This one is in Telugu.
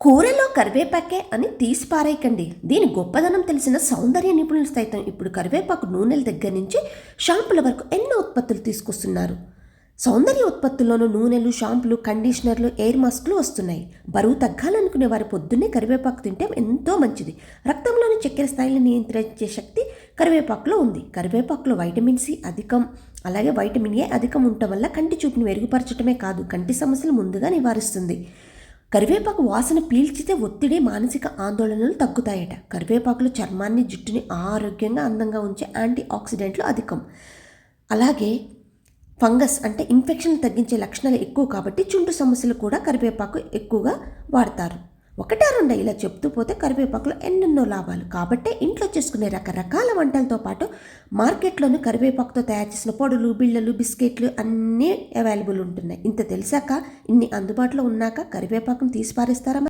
కూరలో కరివేపాకే అని తీసి పారేయకండి. దీని గొప్పదనం తెలిసిన సౌందర్య నిపుణులు సైతం ఇప్పుడు కరివేపాకు నూనెల దగ్గర నుంచి షాంపుల వరకు ఎన్నో ఉత్పత్తులు తీసుకొస్తున్నారు. సౌందర్య ఉత్పత్తుల్లోనూ నూనెలు, షాంపులు, కండిషనర్లు, ఎయిర్ మాస్కులు వస్తున్నాయి. బరువు తగ్గాలనుకునే వారు పొద్దున్నే కరివేపాకు తింటే ఎంతో మంచిది. రక్తంలోని చక్కెర స్థాయిని నియంత్రించే శక్తి కరివేపాకులో ఉంది. కరివేపాకులో వైటమిన్ సి అధికం, అలాగే వైటమిన్ ఏ అధికం ఉండటం వల్ల కంటి చూపుని మెరుగుపరచడమే కాదు, కంటి సమస్యలు ముందుగా నివారిస్తుంది. కరివేపాకు వాసన పీల్చితే ఒత్తిడి, మానసిక ఆందోళనలు తగ్గుతాయట. కరివేపాకులు చర్మాన్ని, జుట్టుని ఆరోగ్యంగా, అందంగా ఉంచే యాంటీ ఆక్సిడెంట్లు అధికం. అలాగే ఫంగస్ అంటే ఇన్ఫెక్షన్లు తగ్గించే లక్షణాలు ఎక్కువ కాబట్టి చుంటు సమస్యలు కూడా కరివేపాకు ఎక్కువగా వాడతారు. ఒకటా రెండా ఇలా చెప్తూ పోతే కరివేపాకులో ఎన్నెన్నో లాభాలు. కాబట్టే ఇంట్లో చేసుకునే రకరకాల వంటలతో పాటు మార్కెట్లోని కరివేపాకుతో తయారు చేసిన పొడులు, బిళ్ళలు, బిస్కెట్లు అన్నీ అవైలబుల్ ఉంటున్నాయి. ఇంత తెలిసాక, ఇన్ని అందుబాటులో ఉన్నాక కరివేపాకును తీసి పారేస్తారా?